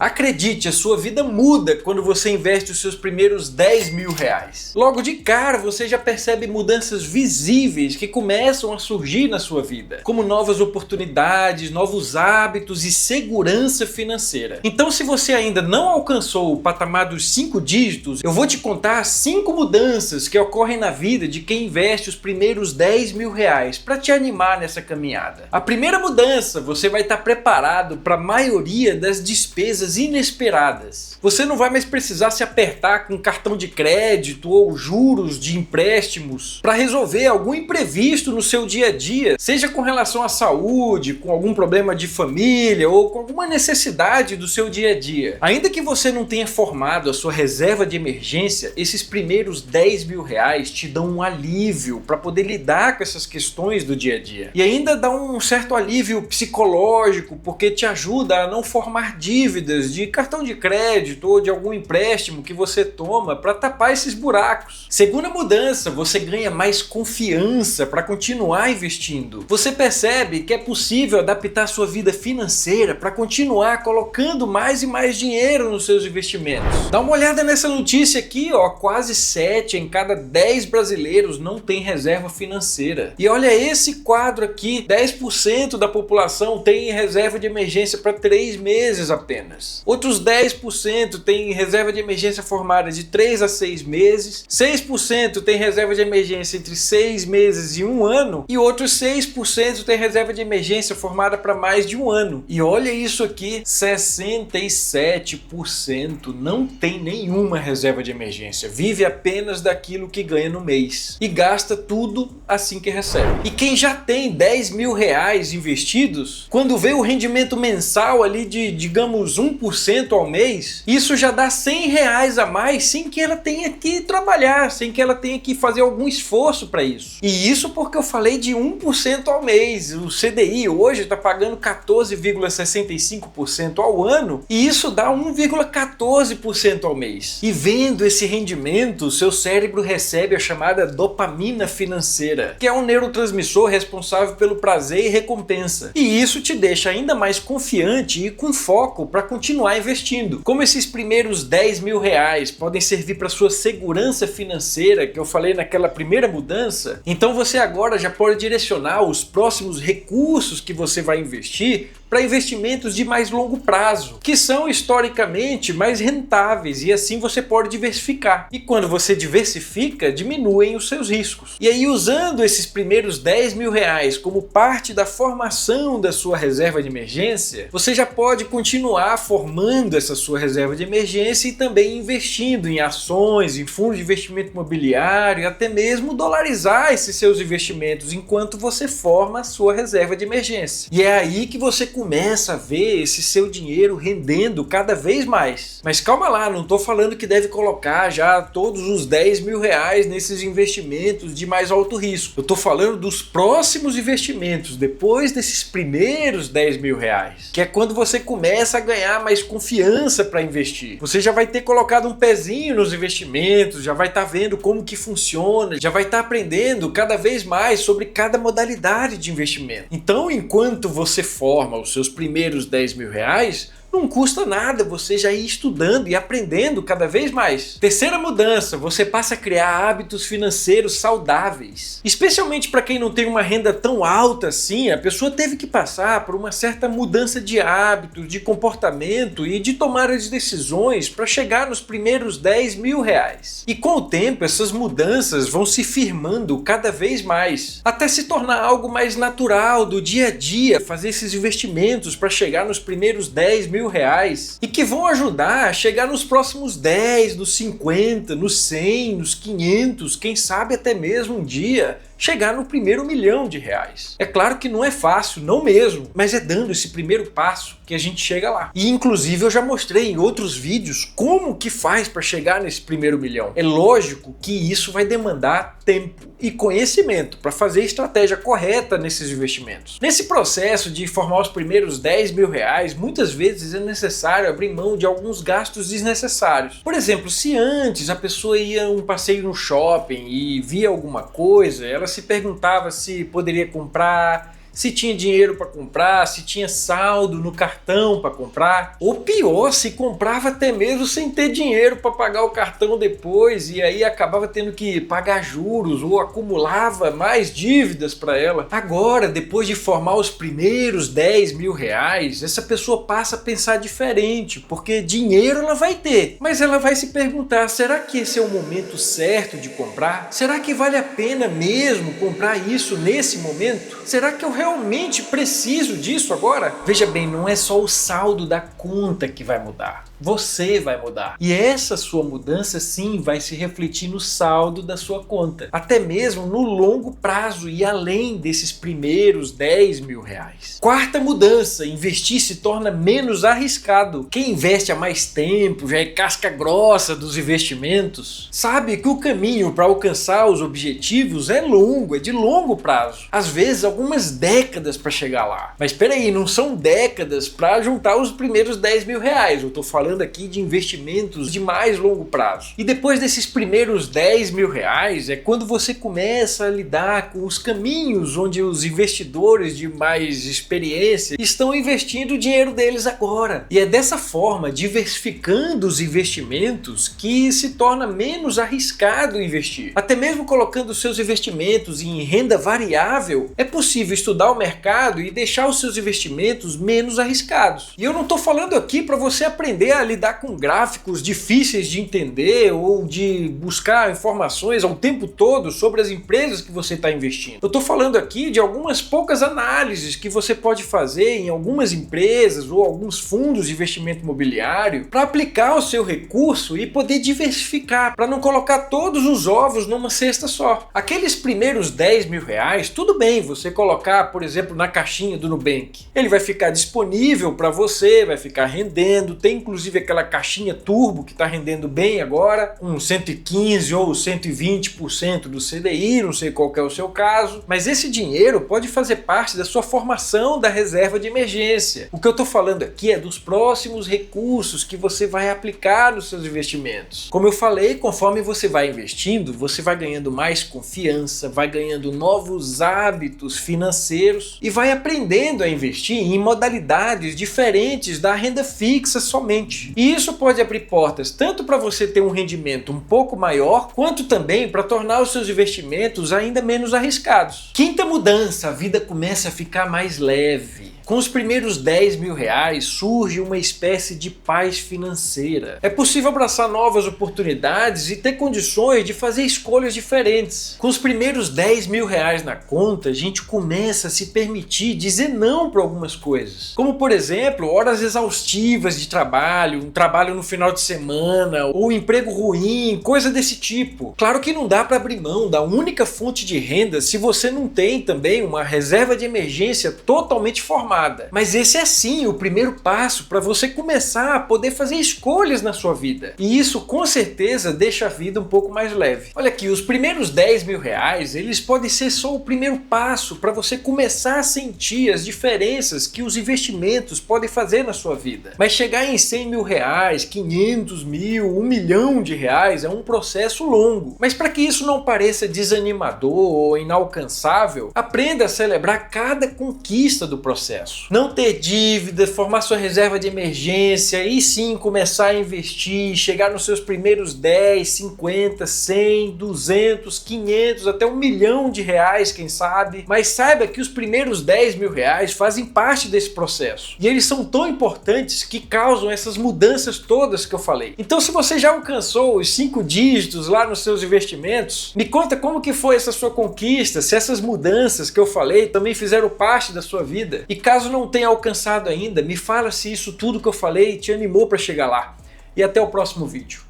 Acredite, a sua vida muda quando você investe os seus primeiros 10 mil reais. Logo de cara você já percebe mudanças visíveis que começam a surgir na sua vida, como novas oportunidades, novos hábitos e segurança financeira. Então, se você ainda não alcançou o patamar dos 5 dígitos, eu vou te contar 5 mudanças que ocorrem na vida de quem investe os primeiros 10 mil reais para te animar nessa caminhada. A primeira mudança, você vai estar preparado para a maioria das despesas inesperadas. Você não vai mais precisar se apertar com cartão de crédito ou juros de empréstimos para resolver algum imprevisto no seu dia a dia, seja com relação à saúde, com algum problema de família ou com alguma necessidade do seu dia a dia. Ainda que você não tenha formado a sua reserva de emergência, esses primeiros 10 mil reais te dão um alívio para poder lidar com essas questões do dia a dia. E ainda dá um certo alívio psicológico, porque te ajuda a não formar dívidas de cartão de crédito ou de algum empréstimo que você toma para tapar esses buracos. Segunda mudança, você ganha mais confiança para continuar investindo. Você percebe que é possível adaptar sua vida financeira para continuar colocando mais e mais dinheiro nos seus investimentos. Dá uma olhada nessa notícia aqui, ó, quase 7 em cada 10 brasileiros não tem reserva financeira. E olha esse quadro aqui, 10% da população tem reserva de emergência para 3 meses apenas. Outros 10% têm reserva de emergência formada de 3 a 6 meses, 6% têm reserva de emergência entre 6 meses e 1 ano, e outros 6% têm reserva de emergência formada para mais de 1 ano. E olha isso aqui, 67% não tem nenhuma reserva de emergência, vive apenas daquilo que ganha no mês e gasta tudo assim que recebe. E quem já tem 10 mil reais investidos, quando vê o rendimento mensal ali de, digamos, 1% ao mês, isso já dá 100 reais a mais sem que ela tenha que trabalhar, sem que ela tenha que fazer algum esforço para isso. E isso porque eu falei de 1% ao mês. O CDI hoje está pagando 14,65% ao ano e isso dá 1,14% ao mês. E vendo esse rendimento, o seu cérebro recebe a chamada dopamina financeira, que é um neurotransmissor responsável pelo prazer e recompensa. E isso te deixa ainda mais confiante e com foco para continuar investindo. Como esses primeiros 10 mil reais podem servir para sua segurança financeira, que eu falei naquela primeira mudança, então você agora já pode direcionar os próximos recursos que você vai investir para investimentos de mais longo prazo, que são historicamente mais rentáveis, e assim você pode diversificar. E quando você diversifica, diminuem os seus riscos. E aí, usando esses primeiros 10 mil reais como parte da formação da sua reserva de emergência, você já pode continuar formando essa sua reserva de emergência e também investindo em ações, em fundos de investimento imobiliário, e até mesmo dolarizar esses seus investimentos enquanto você forma a sua reserva de emergência. E é aí que você começa a ver esse seu dinheiro rendendo cada vez mais. Mas calma lá, não estou falando que deve colocar já todos os 10 mil reais nesses investimentos de mais alto risco. Eu estou falando dos próximos investimentos, depois desses primeiros 10 mil reais, que é quando você começa a ganhar mais confiança para investir. Você já vai ter colocado um pezinho nos investimentos, já vai estar vendo como que funciona, já vai estar aprendendo cada vez mais sobre cada modalidade de investimento. Então, enquanto você forma os seus primeiros 10 mil reais, não custa nada você já ir estudando e aprendendo cada vez mais. Terceira mudança, você passa a criar hábitos financeiros saudáveis. Especialmente para quem não tem uma renda tão alta assim, a pessoa teve que passar por uma certa mudança de hábitos, de comportamento e de tomar as decisões para chegar nos primeiros 10 mil reais. E com o tempo, essas mudanças vão se firmando cada vez mais, até se tornar algo mais natural do dia a dia, fazer esses investimentos para chegar nos primeiros 10 mil reais e que vão ajudar a chegar nos próximos 10, nos 50, nos 100, nos 500, quem sabe até mesmo um dia chegar no primeiro 1 milhão de reais. É claro que não é fácil, não mesmo, mas é dando esse primeiro passo que a gente chega lá. E inclusive eu já mostrei em outros vídeos como que faz para chegar nesse primeiro 1 milhão. É lógico que isso vai demandar tempo e conhecimento para fazer a estratégia correta nesses investimentos. Nesse processo de formar os primeiros 10 mil reais, muitas vezes é necessário abrir mão de alguns gastos desnecessários. Por exemplo, se antes a pessoa ia a um passeio no shopping e via alguma coisa, ela se perguntava se poderia comprar, se tinha dinheiro para comprar, se tinha saldo no cartão para comprar, ou pior, se comprava até mesmo sem ter dinheiro para pagar o cartão depois e aí acabava tendo que pagar juros ou acumulava mais dívidas para ela. Agora, depois de formar os primeiros 10 mil reais, essa pessoa passa a pensar diferente, porque dinheiro ela vai ter, mas ela vai se perguntar, será que esse é o momento certo de comprar? Será que vale a pena mesmo comprar isso nesse momento? Será que eu realmente preciso disso agora? Veja bem, não é só o saldo da conta que vai mudar. Você vai mudar. E essa sua mudança sim vai se refletir no saldo da sua conta. Até mesmo no longo prazo e além desses primeiros 10 mil reais. Quarta mudança, investir se torna menos arriscado. Quem investe há mais tempo, já é casca grossa dos investimentos, sabe que o caminho para alcançar os objetivos é longo, é de longo prazo. Às vezes algumas décadas para chegar lá. Mas espera aí, não são décadas para juntar os primeiros 10 mil reais. Eu estou falando aqui de investimentos de mais longo prazo. E depois desses primeiros 10 mil reais é quando você começa a lidar com os caminhos onde os investidores de mais experiência estão investindo o dinheiro deles agora. E é dessa forma, diversificando os investimentos, que se torna menos arriscado investir. Até mesmo colocando seus investimentos em renda variável, é possível estudar o mercado e deixar os seus investimentos menos arriscados. E eu não estou falando aqui para você aprender a lidar com gráficos difíceis de entender ou de buscar informações ao tempo todo sobre as empresas que você está investindo. Eu estou falando aqui de algumas poucas análises que você pode fazer em algumas empresas ou alguns fundos de investimento imobiliário para aplicar o seu recurso e poder diversificar, para não colocar todos os ovos numa cesta só. Aqueles primeiros 10 mil reais, tudo bem você colocar, por exemplo, na caixinha do Nubank. Ele vai ficar disponível para você, vai ficar rendendo, tem inclusive aquela caixinha turbo que está rendendo bem agora, com 115 ou 120% do CDI, não sei qual que é o seu caso, mas esse dinheiro pode fazer parte da sua formação da reserva de emergência. O que eu estou falando aqui é dos próximos recursos que você vai aplicar nos seus investimentos. Como eu falei, conforme você vai investindo, você vai ganhando mais confiança, vai ganhando novos hábitos financeiros e vai aprendendo a investir em modalidades diferentes da renda fixa somente. E isso pode abrir portas tanto para você ter um rendimento um pouco maior, quanto também para tornar os seus investimentos ainda menos arriscados. Quinta mudança, a vida começa a ficar mais leve. Com os primeiros 10 mil reais surge uma espécie de paz financeira. É possível abraçar novas oportunidades e ter condições de fazer escolhas diferentes. Com os primeiros 10 mil reais na conta, a gente começa a se permitir dizer não para algumas coisas. Como, por exemplo, horas exaustivas de trabalho, um trabalho no final de semana, ou um emprego ruim, coisa desse tipo. Claro que não dá para abrir mão da única fonte de renda se você não tem também uma reserva de emergência totalmente formada. Mas esse é sim o primeiro passo para você começar a poder fazer escolhas na sua vida. E isso com certeza deixa a vida um pouco mais leve. Olha aqui, os primeiros 10 mil reais, eles podem ser só o primeiro passo para você começar a sentir as diferenças que os investimentos podem fazer na sua vida. Mas chegar em 100 mil reais, 500 mil, 1 milhão de reais é um processo longo. Mas para que isso não pareça desanimador ou inalcançável, aprenda a celebrar cada conquista do processo. Não ter dívida, formar sua reserva de emergência e sim começar a investir, chegar nos seus primeiros 10, 50, 100, 200, 500, até 1 milhão de reais, quem sabe. Mas saiba que os primeiros 10 mil reais fazem parte desse processo. E eles são tão importantes que causam essas mudanças todas que eu falei. Então, se você já alcançou os 5 dígitos lá nos seus investimentos, me conta como que foi essa sua conquista, se essas mudanças que eu falei também fizeram parte da sua vida. E caso não tenha alcançado ainda, me fala se isso tudo que eu falei te animou para chegar lá. E até o próximo vídeo.